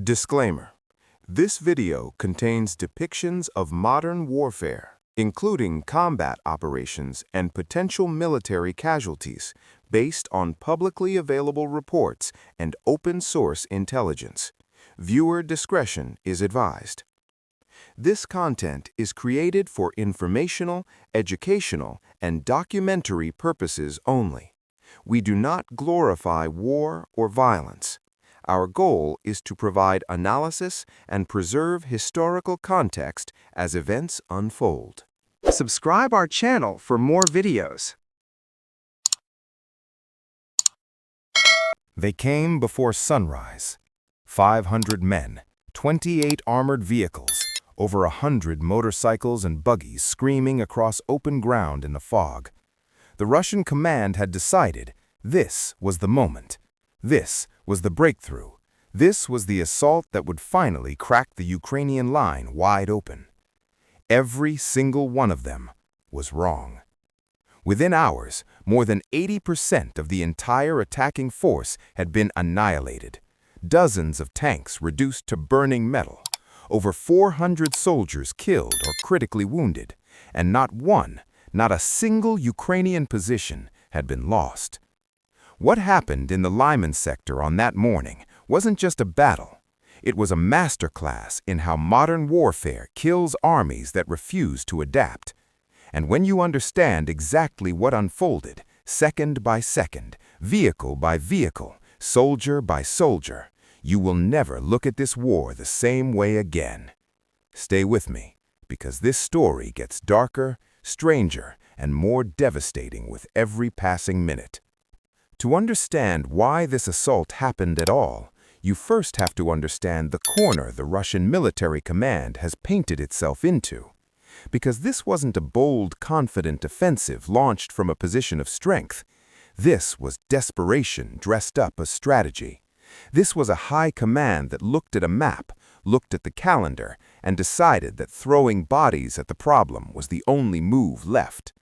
Disclaimer: this video contains depictions of modern warfare, including combat operations and potential military casualties, based on publicly available reports and open-source intelligence. Viewer discretion is advised. This content is created for informational, educational, and documentary purposes only. We do not glorify war or violence. Our goal is to provide analysis and preserve historical context as events unfold. Subscribe our channel for more videos. They came before sunrise. 500 men, 28 armored vehicles, over 100 motorcycles and buggies screaming across open ground in the fog. The Russian command had decided this was the moment. This was the breakthrough. This was the assault that would finally crack the Ukrainian line wide open. Every single one of them was wrong. Within hours, more than 80% of the entire attacking force had been annihilated. Dozens of tanks reduced to burning metal, over 400 soldiers killed or critically wounded, and not a single Ukrainian position had been lost. What happened in the Lyman sector on that morning wasn't just a battle. It was a masterclass in how modern warfare kills armies that refuse to adapt. And when you understand exactly what unfolded, second by second, vehicle by vehicle, soldier by soldier, you will never look at this war the same way again. Stay with me, because this story gets darker, stranger, and more devastating with every passing minute. To understand why this assault happened at all, you first have to understand the corner the Russian military command has painted itself into. Because this wasn't a bold, confident offensive launched from a position of strength. This was desperation dressed up as strategy. This was a high command that looked at a map, looked at the calendar, and decided that throwing bodies at the problem was the only move left.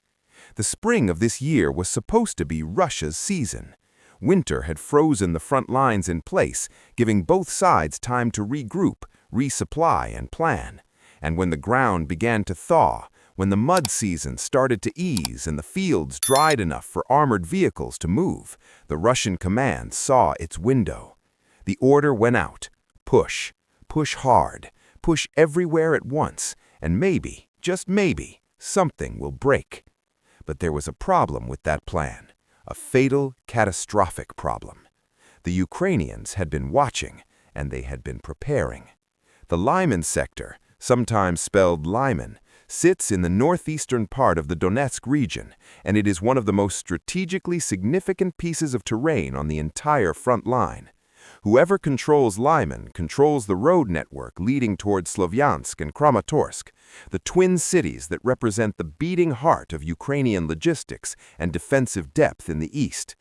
The spring of this year was supposed to be Russia's season. Winter had frozen the front lines in place, giving both sides time to regroup, resupply, and plan. And when the ground began to thaw, when the mud season started to ease and the fields dried enough for armored vehicles to move, the Russian command saw its window. The order went out: push, push hard, push everywhere at once, and maybe, just maybe, something will break. But there was a problem with that plan, a fatal, catastrophic problem. The Ukrainians had been watching, and they had been preparing. The Lyman sector, sometimes spelled Lyman, sits in the northeastern part of the Donetsk region, and it is one of the most strategically significant pieces of terrain on the entire front line. Whoever controls Lyman controls the road network leading towards Slovyansk and Kramatorsk, the twin cities that represent the beating heart of Ukrainian logistics and defensive depth in the east.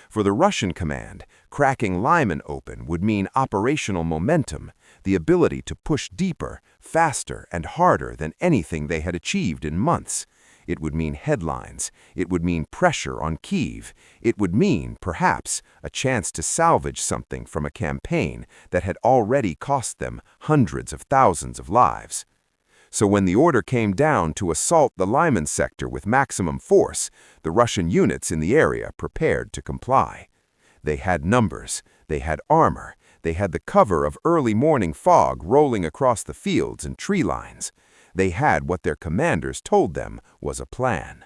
For the Russian command, cracking Lyman open would mean operational momentum, the ability to push deeper, faster, and harder than anything they had achieved in months. It would mean headlines. It would mean pressure on Kyiv. It would mean, perhaps, a chance to salvage something from a campaign that had already cost them hundreds of thousands of lives. So when the order came down to assault the Lyman sector with maximum force, the Russian units in the area prepared to comply. They had numbers, they had armor, they had the cover of early morning fog rolling across the fields and tree lines. They had what their commanders told them was a plan.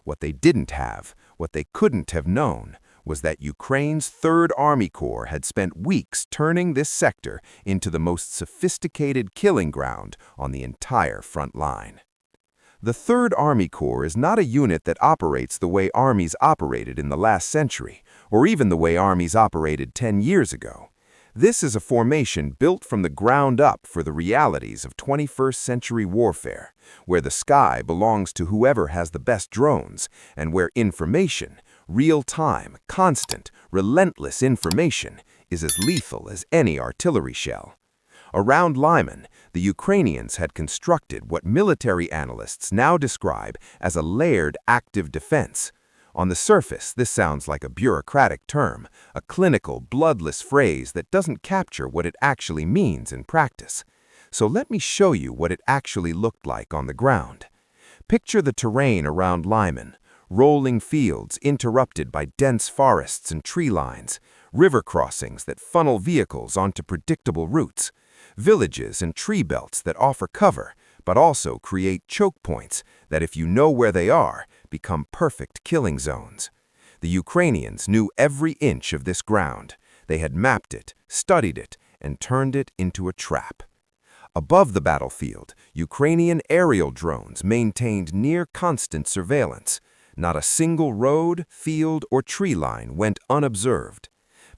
What they didn't have, what they couldn't have known, was that Ukraine's 3rd Army Corps had spent weeks turning this sector into the most sophisticated killing ground on the entire front line. The 3rd Army Corps is not a unit that operates the way armies operated in the last century, or even the way armies operated 10 years ago. This is a formation built from the ground up for the realities of 21st century warfare, where the sky belongs to whoever has the best drones, and where information, real-time, constant, relentless information, is as lethal as any artillery shell. Around Lyman, the Ukrainians had constructed what military analysts now describe as a layered active defense. On the surface, this sounds like a bureaucratic term, a clinical, bloodless phrase that doesn't capture what it actually means in practice. So let me show you what it actually looked like on the ground. Picture the terrain around Lyman, rolling fields interrupted by dense forests and tree lines, river crossings that funnel vehicles onto predictable routes, villages and tree belts that offer cover, but also create choke points that, if you know where they are, become perfect killing zones. The Ukrainians knew every inch of this ground. They had mapped it, studied it, and turned it into a trap. Above the battlefield, Ukrainian aerial drones maintained near-constant surveillance. Not a single road, field, or tree line went unobserved.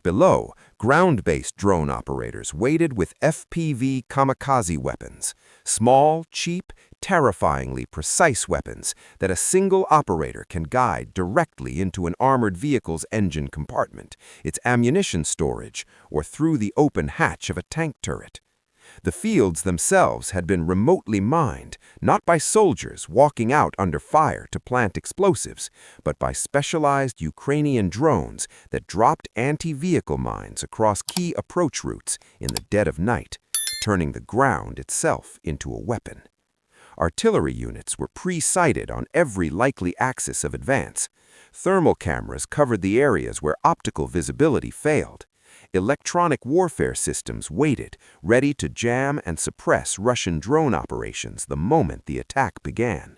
Below, ground-based drone operators waited with FPV kamikaze weapons, small, cheap, terrifyingly precise weapons that a single operator can guide directly into an armored vehicle's engine compartment, its ammunition storage, or through the open hatch of a tank turret. The fields themselves had been remotely mined, not by soldiers walking out under fire to plant explosives, but by specialized Ukrainian drones that dropped anti-vehicle mines across key approach routes in the dead of night, turning the ground itself into a weapon. Artillery units were pre-sighted on every likely axis of advance. Thermal cameras covered the areas where optical visibility failed. Electronic warfare systems waited, ready to jam and suppress Russian drone operations the moment the attack began.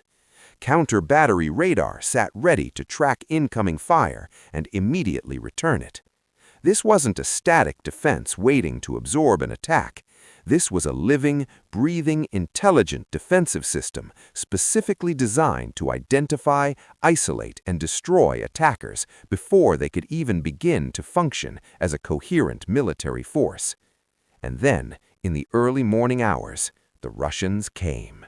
Counter-battery radar sat ready to track incoming fire and immediately return it. This wasn't a static defense waiting to absorb an attack. This was a living, breathing, intelligent defensive system specifically designed to identify, isolate, and destroy attackers before they could even begin to function as a coherent military force. And then, in the early morning hours, the Russians came.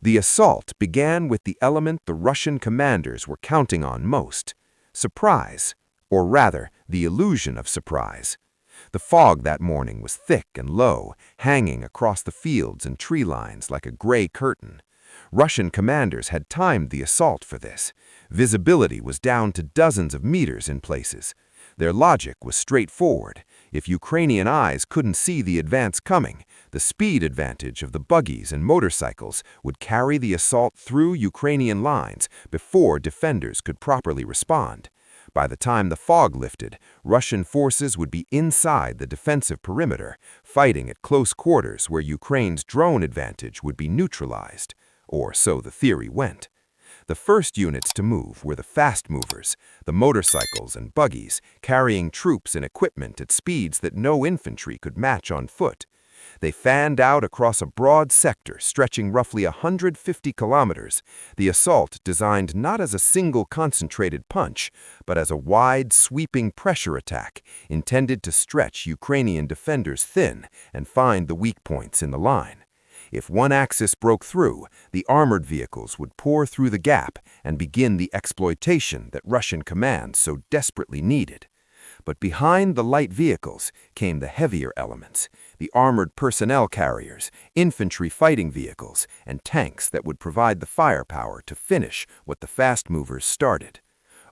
The assault began with the element the Russian commanders were counting on most: surprise, or rather, the illusion of surprise. The fog that morning was thick and low, hanging across the fields and tree lines like a gray curtain. Russian commanders had timed the assault for this. Visibility was down to dozens of meters in places. Their logic was straightforward. If Ukrainian eyes couldn't see the advance coming, the speed advantage of the buggies and motorcycles would carry the assault through Ukrainian lines before defenders could properly respond. By the time the fog lifted, Russian forces would be inside the defensive perimeter, fighting at close quarters where Ukraine's drone advantage would be neutralized, or so the theory went. The first units to move were the fast movers, the motorcycles and buggies, carrying troops and equipment at speeds that no infantry could match on foot. They fanned out across a broad sector stretching roughly 150 kilometers, the assault designed not as a single concentrated punch, but as a wide, sweeping pressure attack intended to stretch Ukrainian defenders thin and find the weak points in the line. If one axis broke through, the armored vehicles would pour through the gap and begin the exploitation that Russian command so desperately needed. But behind the light vehicles came the heavier elements, the armored personnel carriers, infantry fighting vehicles, and tanks that would provide the firepower to finish what the fast movers started.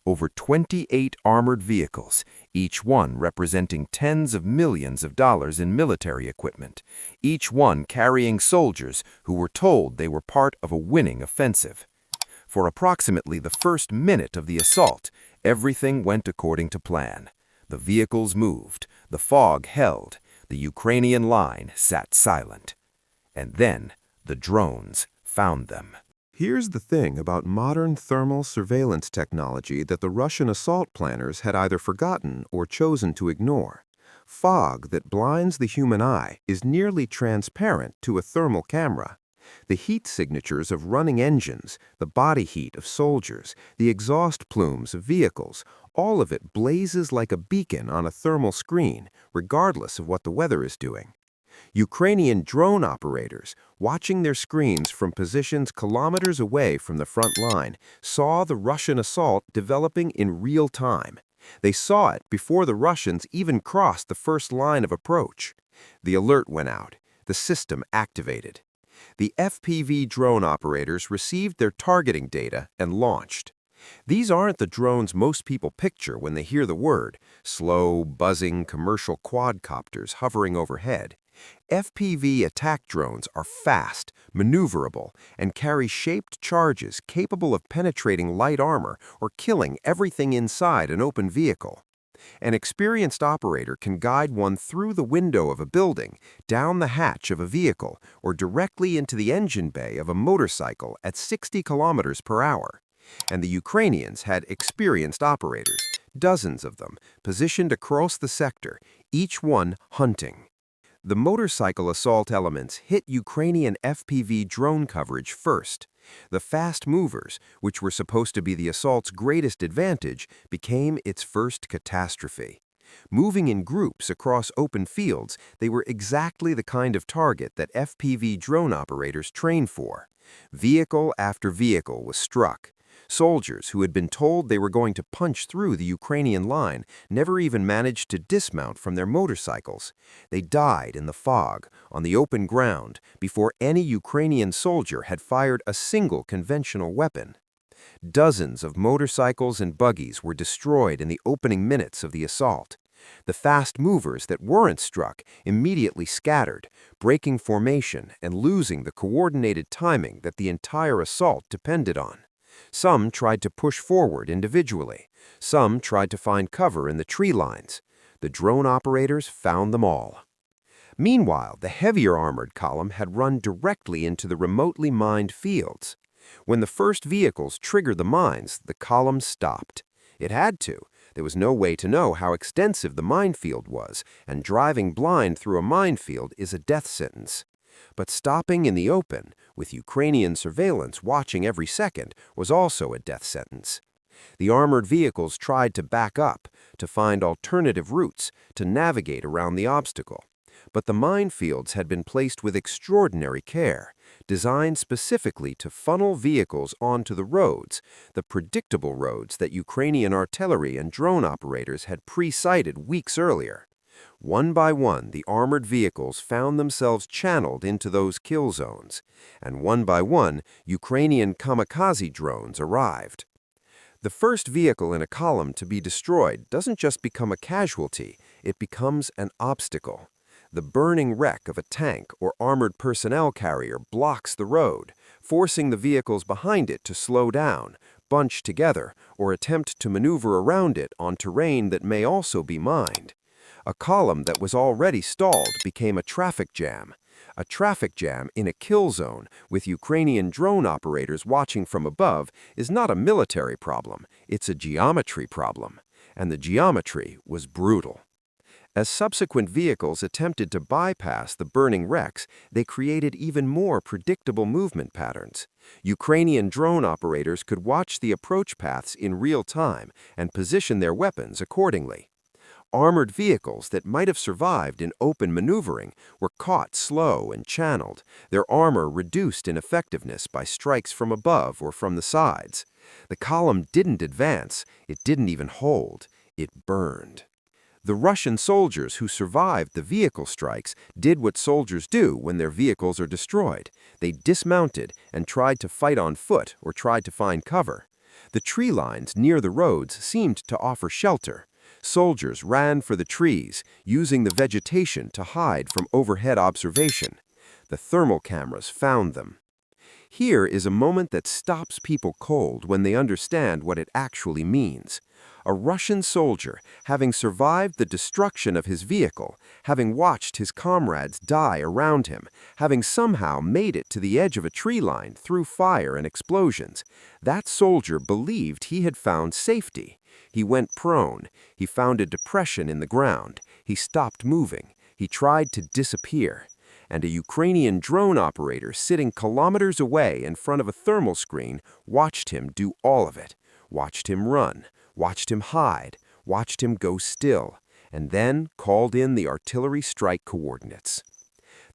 Over 28 armored vehicles, each one representing tens of millions of dollars in military equipment, each one carrying soldiers who were told they were part of a winning offensive. For approximately the first minute of the assault, everything went according to plan. The vehicles moved, the fog held, the Ukrainian line sat silent. And then the drones found them. Here's the thing about modern thermal surveillance technology that the Russian assault planners had either forgotten or chosen to ignore. Fog that blinds the human eye is nearly transparent to a thermal camera. The heat signatures of running engines, the body heat of soldiers, the exhaust plumes of vehicles, all of it blazes like a beacon on a thermal screen, regardless of what the weather is doing. Ukrainian drone operators, watching their screens from positions kilometers away from the front line, saw the Russian assault developing in real time. They saw it before the Russians even crossed the first line of approach. The alert went out. The system activated. The FPV drone operators received their targeting data and launched. These aren't the drones most people picture when they hear the word, slow, buzzing commercial quadcopters hovering overhead. FPV attack drones are fast, maneuverable, and carry shaped charges capable of penetrating light armor or killing everything inside an open vehicle. An experienced operator can guide one through the window of a building, down the hatch of a vehicle, or directly into the engine bay of a motorcycle at 60 kilometers per hour. And the Ukrainians had experienced operators, dozens of them, positioned across the sector, each one hunting. The motorcycle assault elements hit Ukrainian FPV drone coverage first. The fast movers, which were supposed to be the assault's greatest advantage, became its first catastrophe. Moving in groups across open fields, they were exactly the kind of target that FPV drone operators train for. Vehicle after vehicle was struck. Soldiers who had been told they were going to punch through the Ukrainian line never even managed to dismount from their motorcycles. They died in the fog, on the open ground, before any Ukrainian soldier had fired a single conventional weapon. Dozens of motorcycles and buggies were destroyed in the opening minutes of the assault. The fast movers that weren't struck immediately scattered, breaking formation and losing the coordinated timing that the entire assault depended on. Some tried to push forward individually. Some tried to find cover in the tree lines. The drone operators found them all. Meanwhile, the heavier armored column had run directly into the remotely mined fields. When the first vehicles triggered the mines, the column stopped. It had to. There was no way to know how extensive the minefield was, and driving blind through a minefield is a death sentence. But stopping in the open, with Ukrainian surveillance watching every second, was also a death sentence. The armored vehicles tried to back up, to find alternative routes, to navigate around the obstacle. But the minefields had been placed with extraordinary care, designed specifically to funnel vehicles onto the roads, the predictable roads that Ukrainian artillery and drone operators had pre-sighted weeks earlier. One by one, the armored vehicles found themselves channeled into those kill zones, and one by one, Ukrainian kamikaze drones arrived. The first vehicle in a column to be destroyed doesn't just become a casualty, it becomes an obstacle. The burning wreck of a tank or armored personnel carrier blocks the road, forcing the vehicles behind it to slow down, bunch together, or attempt to maneuver around it on terrain that may also be mined. A column that was already stalled became a traffic jam. A traffic jam in a kill zone with Ukrainian drone operators watching from above is not a military problem, it's a geometry problem. And the geometry was brutal. As subsequent vehicles attempted to bypass the burning wrecks, they created even more predictable movement patterns. Ukrainian drone operators could watch the approach paths in real time and position their weapons accordingly. Armored vehicles that might have survived in open maneuvering were caught slow and channeled, their armor reduced in effectiveness by strikes from above or from the sides. The column didn't advance, it didn't even hold, it burned. The Russian soldiers who survived the vehicle strikes did what soldiers do when their vehicles are destroyed. They dismounted and tried to fight on foot or tried to find cover. The tree lines near the roads seemed to offer shelter. Soldiers ran for the trees, using the vegetation to hide from overhead observation. The thermal cameras found them. Here is a moment that stops people cold when they understand what it actually means. A Russian soldier, having survived the destruction of his vehicle, having watched his comrades die around him, having somehow made it to the edge of a tree line through fire and explosions, that soldier believed he had found safety. He went prone. He found a depression in the ground. He stopped moving. He tried to disappear. And a Ukrainian drone operator sitting kilometers away in front of a thermal screen watched him do all of it, watched him run, watched him hide, watched him go still, and then called in the artillery strike coordinates.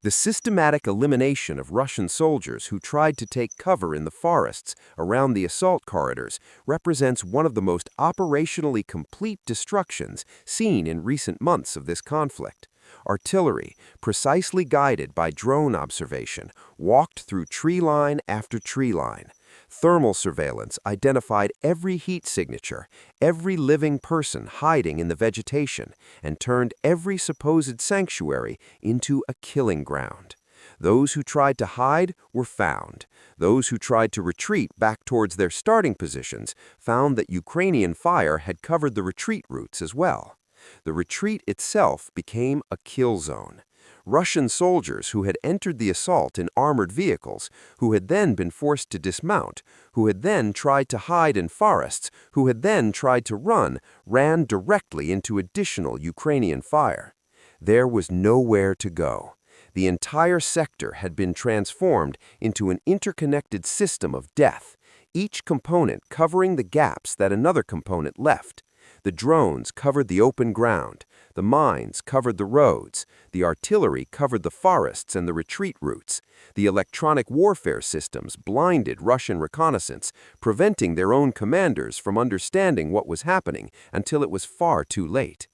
The systematic elimination of Russian soldiers who tried to take cover in the forests around the assault corridors represents one of the most operationally complete destructions seen in recent months of this conflict. Artillery, precisely guided by drone observation, walked through tree line after tree line. Thermal surveillance identified every heat signature, every living person hiding in the vegetation, and turned every supposed sanctuary into a killing ground. Those who tried to hide were found. Those who tried to retreat back towards their starting positions found that Ukrainian fire had covered the retreat routes as well. The retreat itself became a kill zone. Russian soldiers who had entered the assault in armored vehicles, who had then been forced to dismount, who had then tried to hide in forests, who had then tried to run, ran directly into additional Ukrainian fire. There was nowhere to go. The entire sector had been transformed into an interconnected system of death, each component covering the gaps that another component left. The drones covered the open ground, the mines covered the roads, the artillery covered the forests and the retreat routes. The electronic warfare systems blinded Russian reconnaissance, preventing their own commanders from understanding what was happening until it was far too late.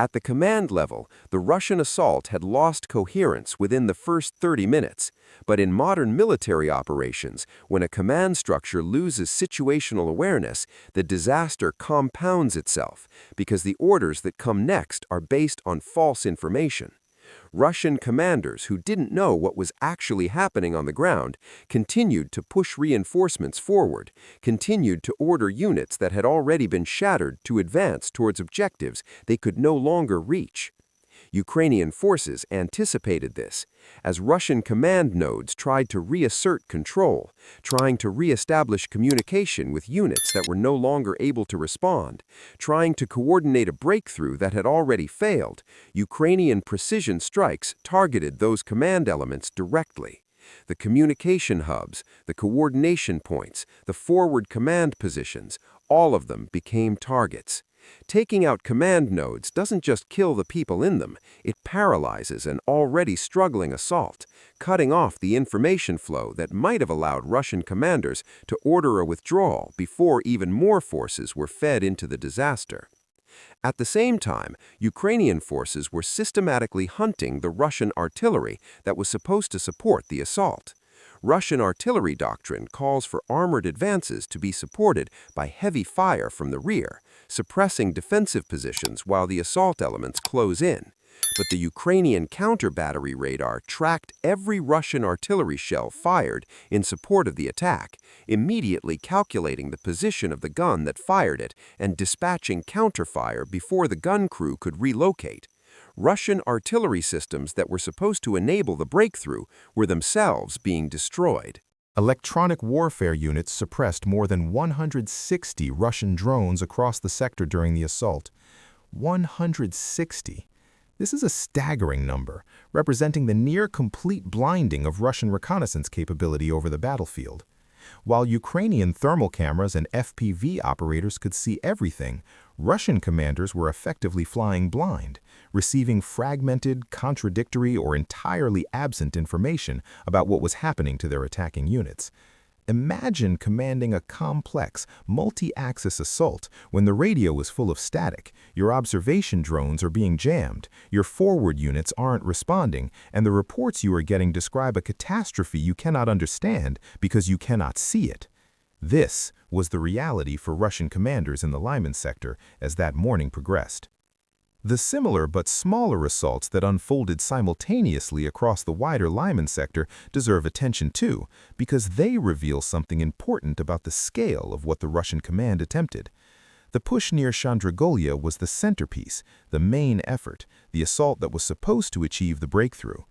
At the command level, the Russian assault had lost coherence within the first 30 minutes, but in modern military operations, when a command structure loses situational awareness, the disaster compounds itself because the orders that come next are based on false information. Russian commanders who didn't know what was actually happening on the ground continued to push reinforcements forward, continued to order units that had already been shattered to advance towards objectives they could no longer reach. Ukrainian forces anticipated this, as Russian command nodes tried to reassert control, trying to reestablish communication with units that were no longer able to respond, trying to coordinate a breakthrough that had already failed. Ukrainian precision strikes targeted those command elements directly. The communication hubs, the coordination points, the forward command positions, all of them became targets. Taking out command nodes doesn't just kill the people in them, it paralyzes an already struggling assault, cutting off the information flow that might have allowed Russian commanders to order a withdrawal before even more forces were fed into the disaster. At the same time, Ukrainian forces were systematically hunting the Russian artillery that was supposed to support the assault. Russian artillery doctrine calls for armored advances to be supported by heavy fire from the rear, suppressing defensive positions while the assault elements close in. But the Ukrainian counter-battery radar tracked every Russian artillery shell fired in support of the attack, immediately calculating the position of the gun that fired it and dispatching counterfire before the gun crew could relocate. Russian artillery systems that were supposed to enable the breakthrough were themselves being destroyed. Electronic warfare units suppressed more than 160 Russian drones across the sector during the assault. 160. This is a staggering number, representing the near-complete blinding of Russian reconnaissance capability over the battlefield. While Ukrainian thermal cameras and FPV operators could see everything, Russian commanders were effectively flying blind, receiving fragmented, contradictory, or entirely absent information about what was happening to their attacking units. Imagine commanding a complex, multi-axis assault when the radio is full of static, your observation drones are being jammed, your forward units aren't responding, and the reports you are getting describe a catastrophe you cannot understand because you cannot see it. This was the reality for Russian commanders in the Lyman sector as that morning progressed. The similar but smaller assaults that unfolded simultaneously across the wider Lyman sector deserve attention too, because they reveal something important about the scale of what the Russian command attempted. The push near Chandragolya was the centerpiece, the main effort, the assault that was supposed to achieve the breakthrough.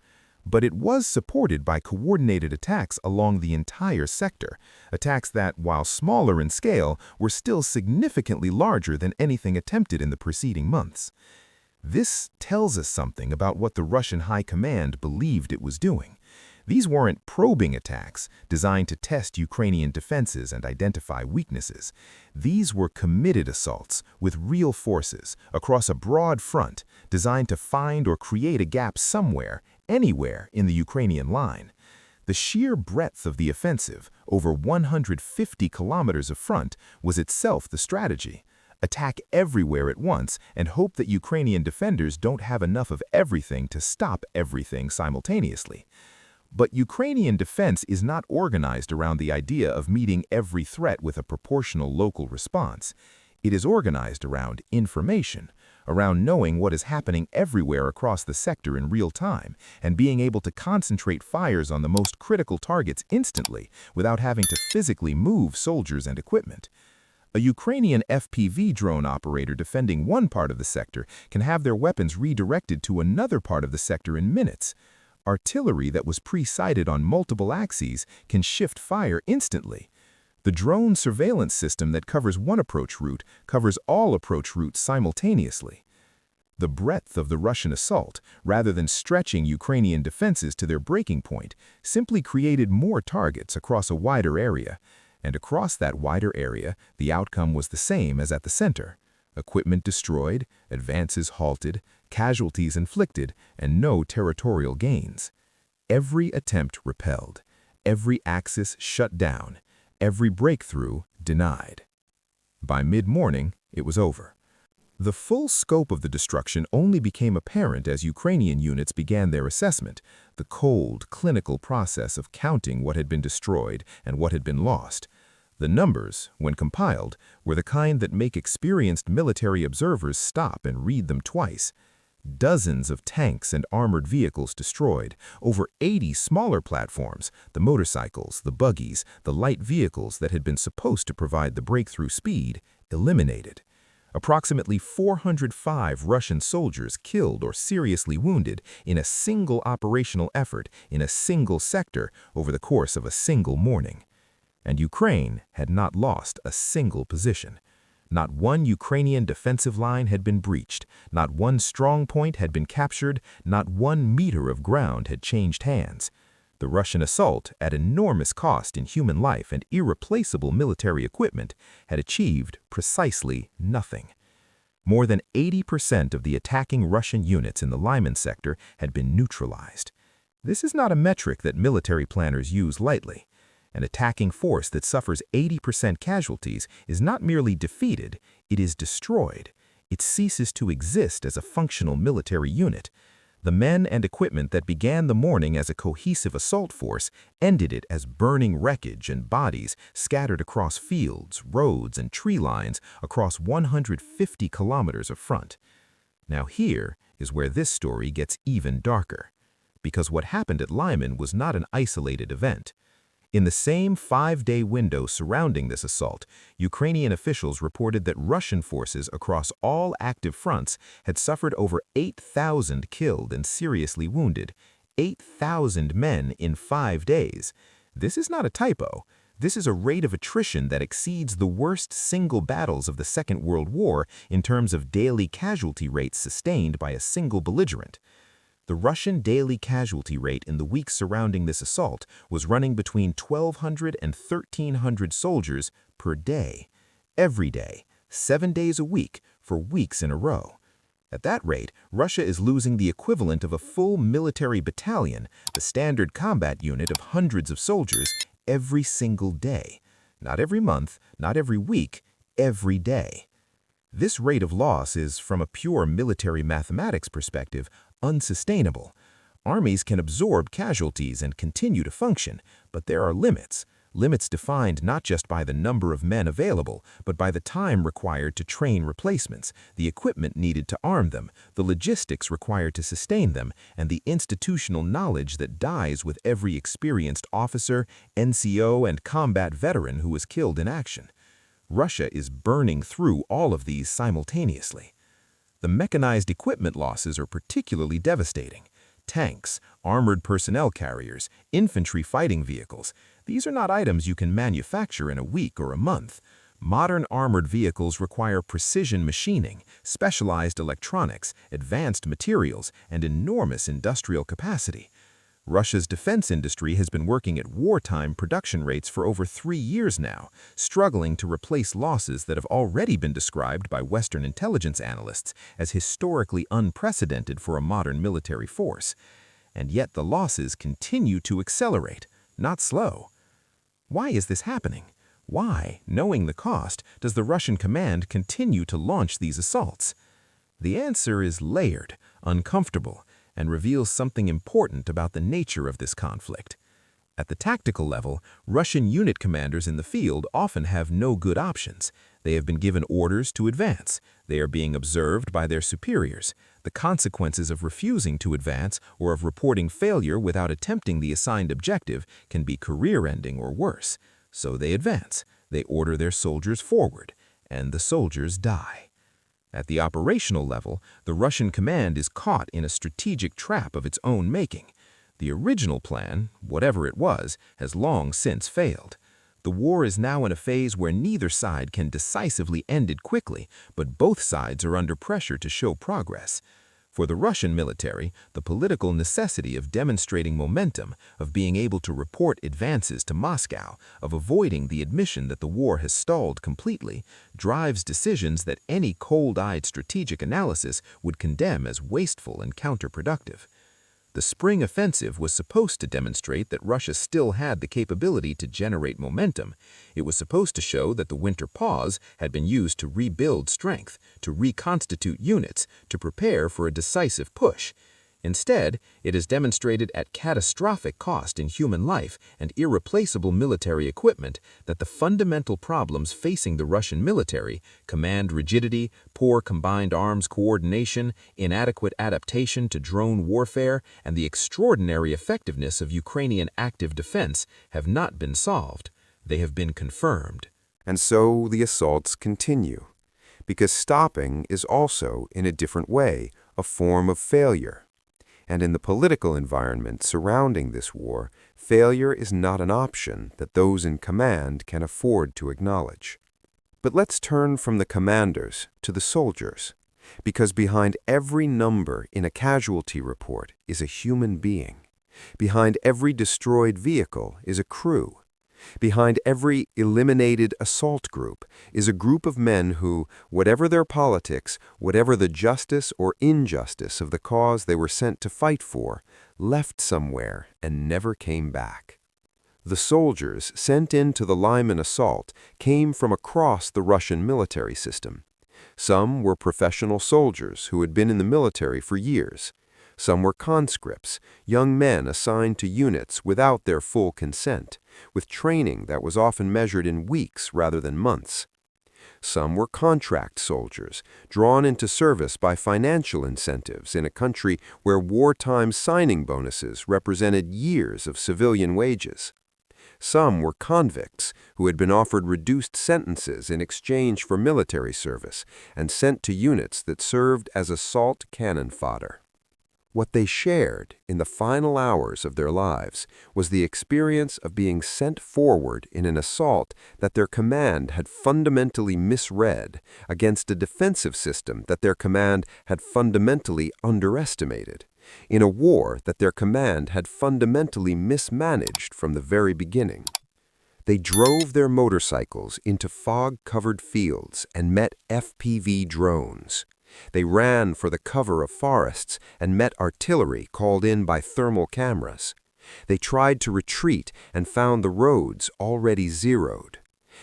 But it was supported by coordinated attacks along the entire sector, attacks that, while smaller in scale, were still significantly larger than anything attempted in the preceding months. This tells us something about what the Russian High Command believed it was doing. These weren't probing attacks designed to test Ukrainian defenses and identify weaknesses. These were committed assaults with real forces across a broad front designed to find or create a gap somewhere, anywhere in the Ukrainian line. The sheer breadth of the offensive, over 150 kilometers of front, was itself the strategy. Attack everywhere at once and hope that Ukrainian defenders don't have enough of everything to stop everything simultaneously. But Ukrainian defense is not organized around the idea of meeting every threat with a proportional local response. It is organized around information, around knowing what is happening everywhere across the sector in real time, and being able to concentrate fires on the most critical targets instantly without having to physically move soldiers and equipment. A Ukrainian FPV drone operator defending one part of the sector can have their weapons redirected to another part of the sector in minutes. Artillery that was pre-sighted on multiple axes can shift fire instantly. The drone surveillance system that covers one approach route covers all approach routes simultaneously. The breadth of the Russian assault, rather than stretching Ukrainian defenses to their breaking point, simply created more targets across a wider area. And across that wider area, the outcome was the same as at the center. Equipment destroyed, advances halted, casualties inflicted, and no territorial gains. Every attempt repelled, every axis shut down, every breakthrough denied. By mid-morning, it was over. The full scope of the destruction only became apparent as Ukrainian units began their assessment, the cold, clinical process of counting what had been destroyed and what had been lost. The numbers, when compiled, were the kind that make experienced military observers stop and read them twice. Dozens of tanks and armored vehicles destroyed, over 80 smaller platforms, the motorcycles, the buggies, the light vehicles that had been supposed to provide the breakthrough speed, eliminated. Approximately 405 Russian soldiers killed or seriously wounded in a single operational effort in a single sector over the course of a single morning. And Ukraine had not lost a single position. Not one Ukrainian defensive line had been breached, not one strong point had been captured, not 1 meter of ground had changed hands. The Russian assault, at enormous cost in human life and irreplaceable military equipment, had achieved precisely nothing. More than 80% of the attacking Russian units in the Lyman sector had been neutralized. This is not a metric that military planners use lightly. An attacking force that suffers 80% casualties is not merely defeated, it is destroyed. It ceases to exist as a functional military unit. The men and equipment that began the morning as a cohesive assault force ended it as burning wreckage and bodies scattered across fields, roads, and tree lines across 150 kilometers of front. Now here is where this story gets even darker. Because what happened at Lyman was not an isolated event. In the same 5-day window surrounding this assault, Ukrainian officials reported that Russian forces across all active fronts had suffered over 8,000 killed and seriously wounded, 8,000 men in 5 days. This is not a typo. This is a rate of attrition that exceeds the worst single battles of the Second World War in terms of daily casualty rates sustained by a single belligerent. The Russian daily casualty rate in the weeks surrounding this assault was running between 1,200 and 1,300 soldiers per day, every day, 7 days a week, for weeks in a row. At that rate, Russia is losing the equivalent of a full military battalion, the standard combat unit of hundreds of soldiers, every single day. Not every month, not every week, every day. This rate of loss is, from a pure military mathematics perspective, unsustainable. Armies can absorb casualties and continue to function, but there are limits. Limits defined not just by the number of men available, but by the time required to train replacements, the equipment needed to arm them, the logistics required to sustain them, and the institutional knowledge that dies with every experienced officer, NCO, and combat veteran who is killed in action. Russia is burning through all of these simultaneously. The mechanized equipment losses are particularly devastating. Tanks, armored personnel carriers, infantry fighting vehicles, these are not items you can manufacture in a week or a month. Modern armored vehicles require precision machining, specialized electronics, advanced materials, and enormous industrial capacity. Russia's defense industry has been working at wartime production rates for over 3 years now, struggling to replace losses that have already been described by Western intelligence analysts as historically unprecedented for a modern military force. And yet the losses continue to accelerate, not slow. Why is this happening? Why, knowing the cost, does the Russian command continue to launch these assaults? The answer is layered, uncomfortable, and reveals something important about the nature of this conflict. At the tactical level, Russian unit commanders in the field often have no good options. They have been given orders to advance. They are being observed by their superiors. The consequences of refusing to advance or of reporting failure without attempting the assigned objective can be career-ending or worse. So they advance. They order their soldiers forward, and the soldiers die. At the operational level, the Russian command is caught in a strategic trap of its own making. The original plan, whatever it was, has long since failed. The war is now in a phase where neither side can decisively end it quickly, but both sides are under pressure to show progress. For the Russian military, the political necessity of demonstrating momentum, of being able to report advances to Moscow, of avoiding the admission that the war has stalled completely, drives decisions that any cold-eyed strategic analysis would condemn as wasteful and counterproductive. The spring offensive was supposed to demonstrate that Russia still had the capability to generate momentum. It was supposed to show that the winter pause had been used to rebuild strength, to reconstitute units, to prepare for a decisive push. Instead, it has demonstrated at catastrophic cost in human life and irreplaceable military equipment that the fundamental problems facing the Russian military, command rigidity, poor combined arms coordination, inadequate adaptation to drone warfare, and the extraordinary effectiveness of Ukrainian active defense have not been solved. They have been confirmed. And so the assaults continue, because stopping is also, in a different way, a form of failure. And in the political environment surrounding this war, failure is not an option that those in command can afford to acknowledge. But let's turn from the commanders to the soldiers, because behind every number in a casualty report is a human being. Behind every destroyed vehicle is a crew. Behind every eliminated assault group is a group of men who, whatever their politics, whatever the justice or injustice of the cause they were sent to fight for, left somewhere and never came back. The soldiers sent into the Lyman assault came from across the Russian military system. Some were professional soldiers who had been in the military for years. Some were conscripts, young men assigned to units without their full consent, with training that was often measured in weeks rather than months. Some were contract soldiers, drawn into service by financial incentives in a country where wartime signing bonuses represented years of civilian wages. Some were convicts who had been offered reduced sentences in exchange for military service and sent to units that served as assault cannon fodder. What they shared in the final hours of their lives was the experience of being sent forward in an assault that their command had fundamentally misread against a defensive system that their command had fundamentally underestimated, in a war that their command had fundamentally mismanaged from the very beginning. They drove their motorcycles into fog-covered fields and met FPV drones. They ran for the cover of forests and met artillery called in by thermal cameras. They tried to retreat and found the roads already zeroed.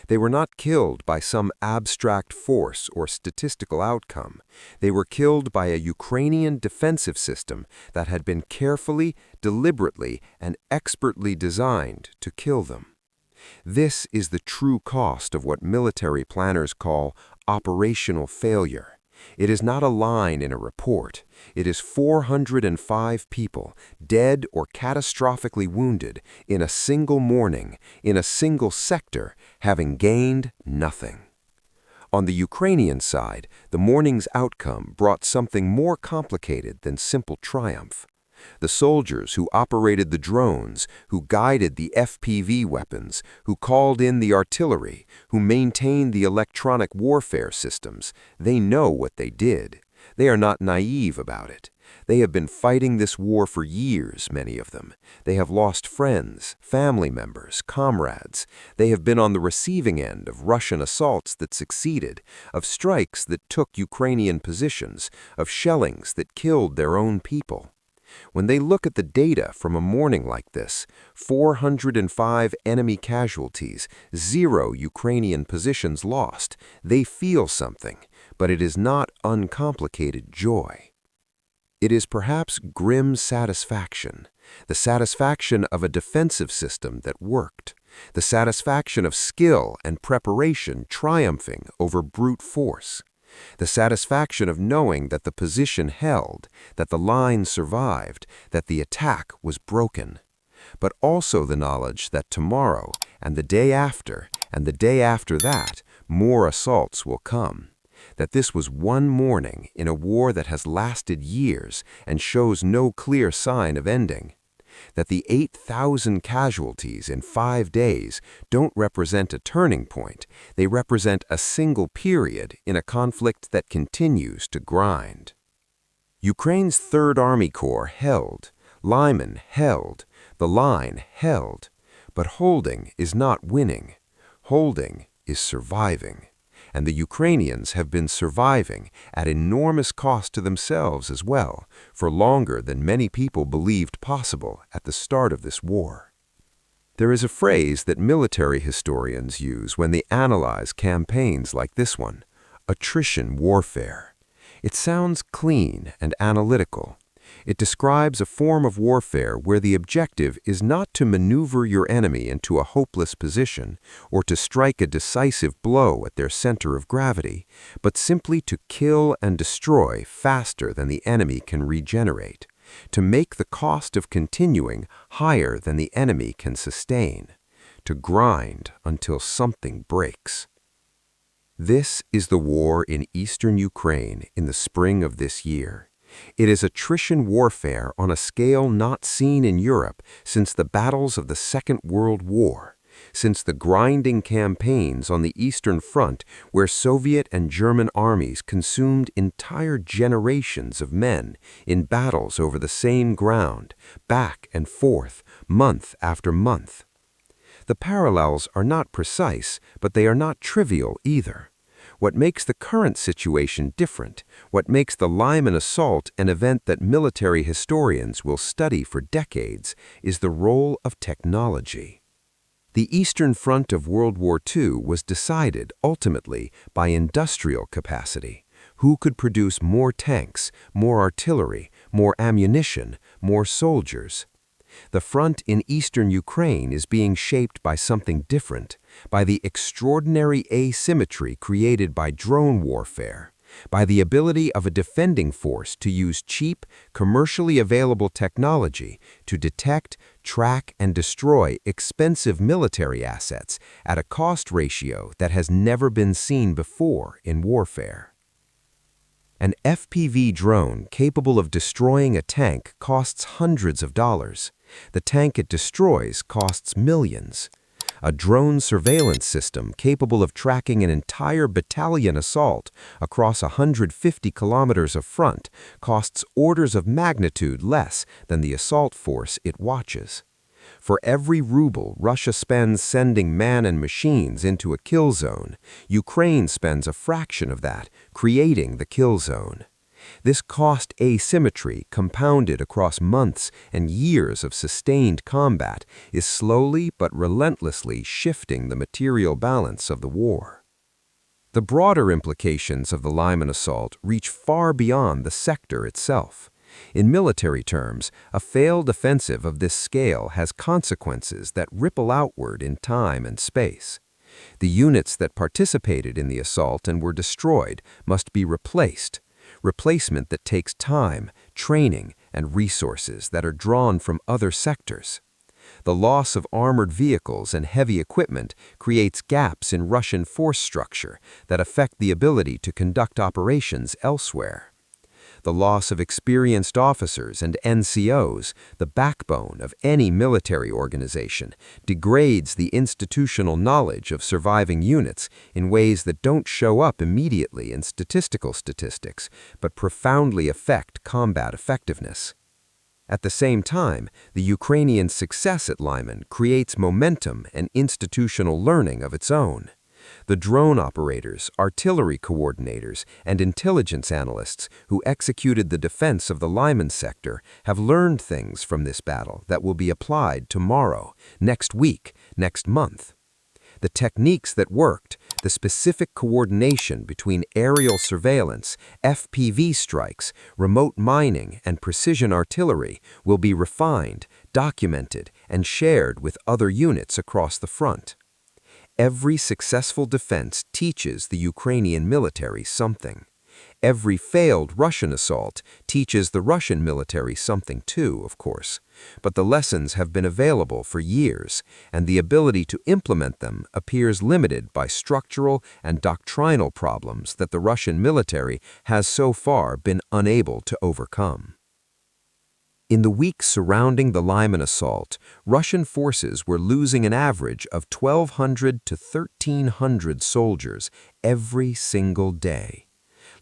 They were not killed by some abstract force or statistical outcome. They were killed by a Ukrainian defensive system that had been carefully, deliberately, and expertly designed to kill them. This is the true cost of what military planners call operational failure. It is not a line in a report. It is 405 people, dead or catastrophically wounded, in a single morning, in a single sector, having gained nothing. On the Ukrainian side, the morning's outcome brought something more complicated than simple triumph. The soldiers who operated the drones, who guided the FPV weapons, who called in the artillery, who maintained the electronic warfare systems, they know what they did. They are not naive about it. They have been fighting this war for years, many of them. They have lost friends, family members, comrades. They have been on the receiving end of Russian assaults that succeeded, of strikes that took Ukrainian positions, of shellings that killed their own people. When they look at the data from a morning like this, 405 enemy casualties, 0 Ukrainian positions lost, they feel something, but it is not uncomplicated joy. It is perhaps grim satisfaction, the satisfaction of a defensive system that worked, the satisfaction of skill and preparation triumphing over brute force, the satisfaction of knowing that the position held, that the line survived, that the attack was broken, but also the knowledge that tomorrow and the day after and the day after that more assaults will come, that this was one morning in a war that has lasted years and shows no clear sign of ending, that the 8,000 casualties in 5 days don't represent a turning point, they represent a single period in a conflict that continues to grind. Ukraine's Third Army Corps held, Lyman held, the line held, but holding is not winning. Holding is surviving. And the Ukrainians have been surviving at enormous cost to themselves as well, for longer than many people believed possible at the start of this war. There is a phrase that military historians use when they analyze campaigns like this one: attrition warfare. It sounds clean and analytical. It describes a form of warfare where the objective is not to maneuver your enemy into a hopeless position or to strike a decisive blow at their center of gravity, but simply to kill and destroy faster than the enemy can regenerate, to make the cost of continuing higher than the enemy can sustain, to grind until something breaks. This is the war in eastern Ukraine in the spring of this year. It is attrition warfare on a scale not seen in Europe since the battles of the Second World War, since the grinding campaigns on the Eastern Front where Soviet and German armies consumed entire generations of men in battles over the same ground, back and forth, month after month. The parallels are not precise, but they are not trivial either. What makes the current situation different, what makes the Lyman assault an event that military historians will study for decades, is the role of technology. The Eastern Front of World War II was decided, ultimately, by industrial capacity. Who could produce more tanks, more artillery, more ammunition, more soldiers? The front in eastern Ukraine is being shaped by something different, by the extraordinary asymmetry created by drone warfare, by the ability of a defending force to use cheap, commercially available technology to detect, track, and destroy expensive military assets at a cost ratio that has never been seen before in warfare. An FPV drone capable of destroying a tank costs hundreds of dollars. The tank it destroys costs millions. A drone surveillance system capable of tracking an entire battalion assault across 150 kilometers of front costs orders of magnitude less than the assault force it watches. For every ruble Russia spends sending man and machines into a kill zone, Ukraine spends a fraction of that creating the kill zone. This cost asymmetry, compounded across months and years of sustained combat, is slowly but relentlessly shifting the material balance of the war. The broader implications of the Lyman assault reach far beyond the sector itself. In military terms, a failed offensive of this scale has consequences that ripple outward in time and space. The units that participated in the assault and were destroyed must be replaced. Replacement that takes time, training, and resources that are drawn from other sectors. The loss of armored vehicles and heavy equipment creates gaps in Russian force structure that affect the ability to conduct operations elsewhere. The loss of experienced officers and NCOs, the backbone of any military organization, degrades the institutional knowledge of surviving units in ways that don't show up immediately in statistics, but profoundly affect combat effectiveness. At the same time, the Ukrainian success at Lyman creates momentum and institutional learning of its own. The drone operators, artillery coordinators, and intelligence analysts who executed the defense of the Lyman sector have learned things from this battle that will be applied tomorrow, next week, next month. The techniques that worked, The specific coordination between aerial surveillance, FPV strikes, remote mining, and precision artillery will be refined, documented, and shared with other units across the front. Every successful defense teaches the Ukrainian military something. Every failed Russian assault teaches the Russian military something too, of course. But the lessons have been available for years, and the ability to implement them appears limited by structural and doctrinal problems that the Russian military has so far been unable to overcome. In the weeks surrounding the Lyman assault, Russian forces were losing an average of 1,200 to 1,300 soldiers every single day.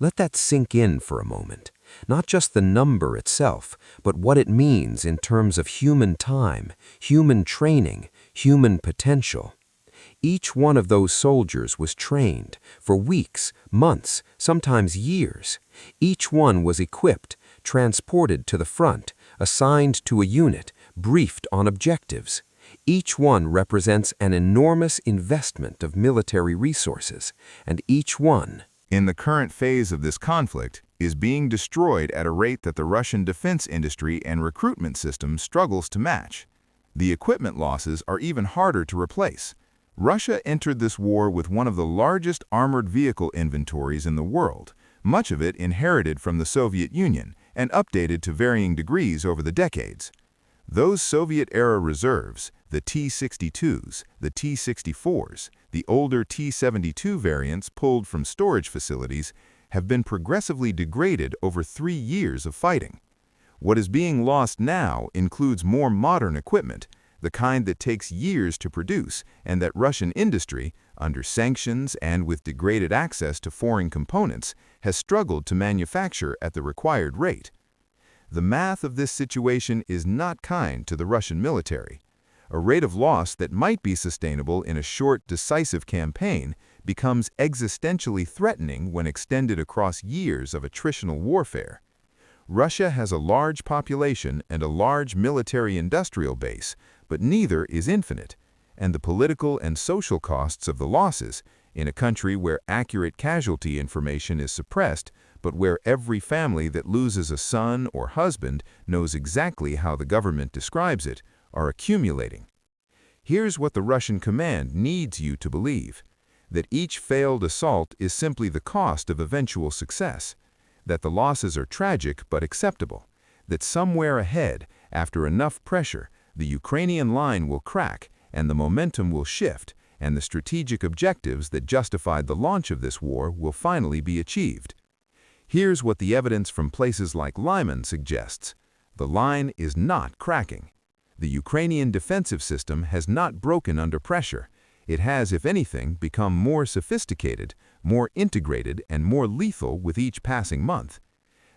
Let that sink in for a moment. Not just the number itself, but what it means in terms of human time, human training, human potential. Each one of those soldiers was trained for weeks, months, sometimes years. Each one was equipped, transported to the front, assigned to a unit, briefed on objectives. Each one represents an enormous investment of military resources, and each one, in the current phase of this conflict, is being destroyed at a rate that the Russian defense industry and recruitment system struggles to match. The equipment losses are even harder to replace. Russia entered this war with one of the largest armored vehicle inventories in the world, much of it inherited from the Soviet Union and updated to varying degrees over the decades. Those Soviet-era reserves, the T-62s, the T-64s, the older T-72 variants pulled from storage facilities, have been progressively degraded over 3 years of fighting. What is being lost now includes more modern equipment, the kind that takes years to produce and that Russian industry, under sanctions and with degraded access to foreign components, has struggled to manufacture at the required rate. The math of this situation is not kind to the Russian military. A rate of loss that might be sustainable in a short, decisive campaign becomes existentially threatening when extended across years of attritional warfare. Russia has a large population and a large military-industrial base, but neither is infinite, and the political and social costs of the losses, in a country where accurate casualty information is suppressed, but where every family that loses a son or husband knows exactly how the government describes it, are accumulating. Here's what the Russian command needs you to believe: that each failed assault is simply the cost of eventual success, that the losses are tragic but acceptable, that somewhere ahead, after enough pressure, the Ukrainian line will crack and the momentum will shift, and the strategic objectives that justified the launch of this war will finally be achieved. Here's what the evidence from places like Lyman suggests. The line is not cracking. The Ukrainian defensive system has not broken under pressure. It has, if anything, become more sophisticated, more integrated, and more lethal with each passing month.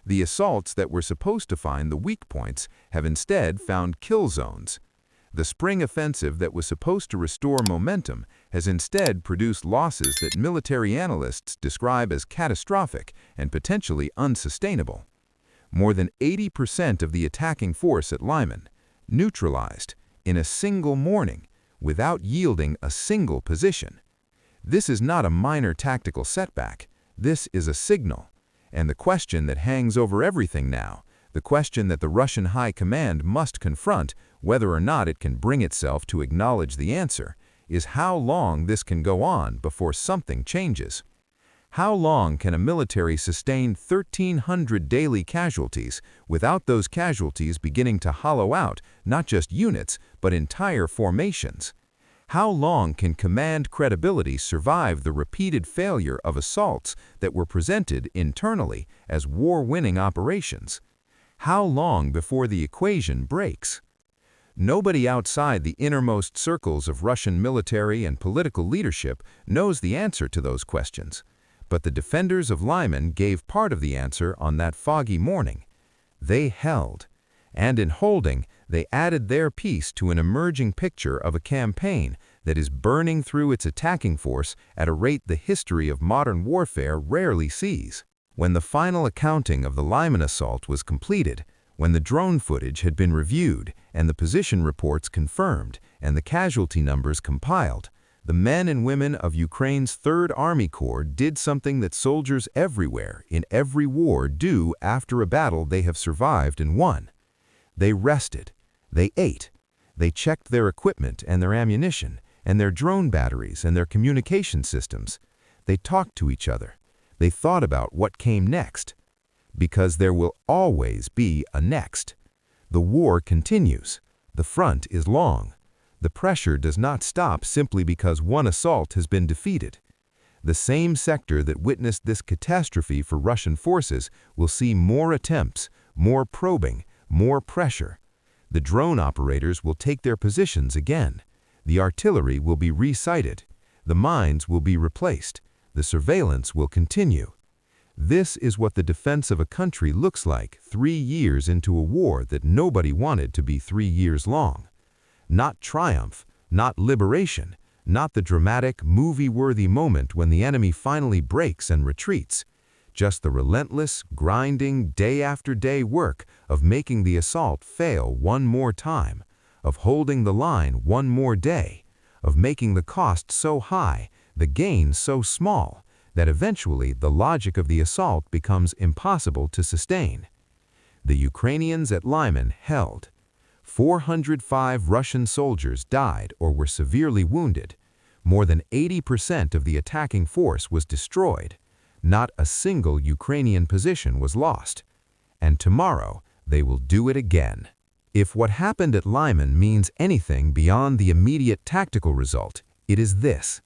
The assaults that were supposed to find the weak points have instead found kill zones. The spring offensive that was supposed to restore momentum has instead produced losses that military analysts describe as catastrophic and potentially unsustainable. More than 80% of the attacking force at Lyman, neutralized in a single morning without yielding a single position. This is not a minor tactical setback. This is a signal. And the question that hangs over everything now, the question that the Russian High Command must confront, whether or not it can bring itself to acknowledge the answer, is how long this can go on before something changes. How long can a military sustain 1,300 daily casualties without those casualties beginning to hollow out not just units, but entire formations? How long can command credibility survive the repeated failure of assaults that were presented internally as war-winning operations? How long before the equation breaks? Nobody outside the innermost circles of Russian military and political leadership knows the answer to those questions. But the defenders of Lyman gave part of the answer on that foggy morning. They held. And in holding, they added their piece to an emerging picture of a campaign that is burning through its attacking force at a rate the history of modern warfare rarely sees. When the final accounting of the Lyman assault was completed, when the drone footage had been reviewed and the position reports confirmed and the casualty numbers compiled, The men and women of Ukraine's Third Army Corps did something that soldiers everywhere, in every war, do after a battle they have survived and won. They rested. They ate. They checked their equipment and their ammunition, and their drone batteries and their communication systems. They talked to each other. They thought about what came next. Because there will always be a next. The war continues. The front is long. The pressure does not stop simply because one assault has been defeated. The same sector that witnessed this catastrophe for Russian forces will see more attempts, more probing, more pressure. The drone operators will take their positions again. The artillery will be resighted. The mines will be replaced. The surveillance will continue. This is what the defense of a country looks like 3 years into a war that nobody wanted to be 3 years long. Not triumph, not liberation, not the dramatic, movie-worthy moment when the enemy finally breaks and retreats. Just the relentless, grinding, day-after-day work of making the assault fail one more time, of holding the line one more day, of making the cost so high, the gain so small, that eventually the logic of the assault becomes impossible to sustain. The Ukrainians at Lyman held. 405 Russian soldiers died or were severely wounded. More than 80% of the attacking force was destroyed. Not a single Ukrainian position was lost. And tomorrow, they will do it again. If what happened at Lyman means anything beyond the immediate tactical result, it is this.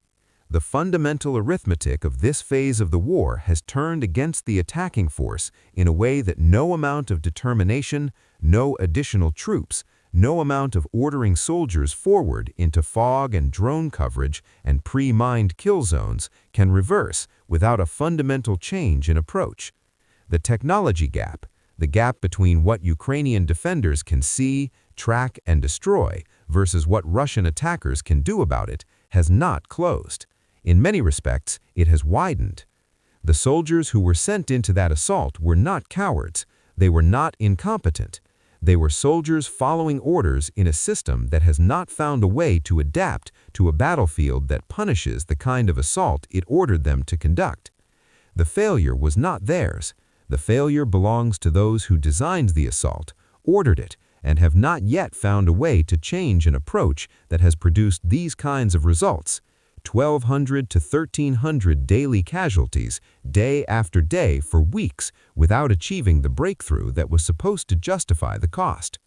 The fundamental arithmetic of this phase of the war has turned against the attacking force in a way that no amount of determination, no additional troops, no amount of ordering soldiers forward into fog and drone coverage and pre-mined kill zones can reverse without a fundamental change in approach. The technology gap, the gap between what Ukrainian defenders can see, track, and destroy versus what Russian attackers can do about it, has not closed. In many respects, it has widened. The soldiers who were sent into that assault were not cowards. They were not incompetent. They were soldiers following orders in a system that has not found a way to adapt to a battlefield that punishes the kind of assault it ordered them to conduct. The failure was not theirs. The failure belongs to those who designed the assault, ordered it, and have not yet found a way to change an approach that has produced these kinds of results. 1,200 to 1,300 daily casualties, day after day for weeks, without achieving the breakthrough that was supposed to justify the cost.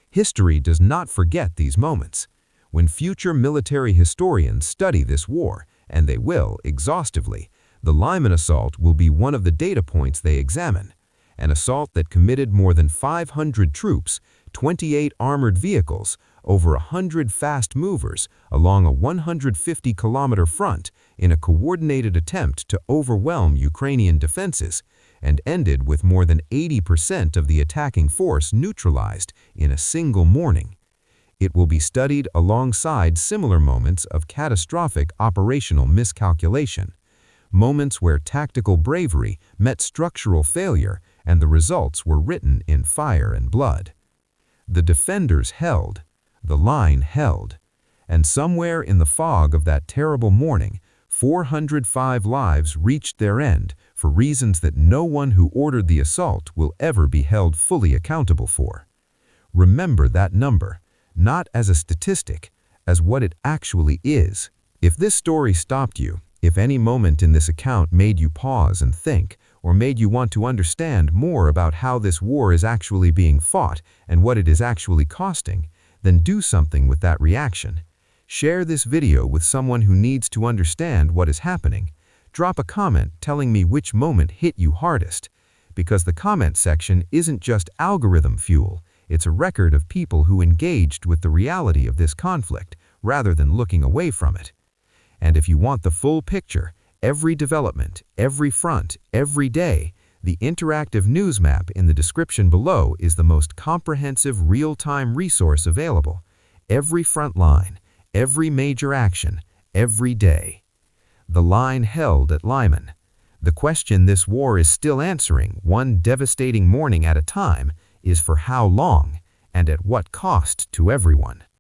History does not forget these moments. When future military historians study this war, and they will exhaustively, the Lyman assault will be one of the data points they examine. An assault that committed more than 500 troops, 28 armored vehicles, over 100 fast movers along a 150-kilometer front in a coordinated attempt to overwhelm Ukrainian defenses, and ended with more than 80% of the attacking force neutralized in a single morning. It will be studied alongside similar moments of catastrophic operational miscalculation, moments where tactical bravery met structural failure and the results were written in fire and blood. The defenders held. The line held. And somewhere in the fog of that terrible morning, 405 lives reached their end for reasons that no one who ordered the assault will ever be held fully accountable for. Remember that number, not as a statistic, as what it actually is. If this story stopped you, if any moment in this account made you pause and think, or made you want to understand more about how this war is actually being fought and what it is actually costing, then do something with that reaction. Share this video with someone who needs to understand what is happening. Drop a comment telling me which moment hit you hardest. Because the comment section isn't just algorithm fuel, it's a record of people who engaged with the reality of this conflict rather than looking away from it. And if you want the full picture, every development, every front, every day, the interactive news map in the description below is the most comprehensive real-time resource available. Every front line, every major action, every day. The line held at Lyman. The question this war is still answering, one devastating morning at a time, is for how long and at what cost to everyone.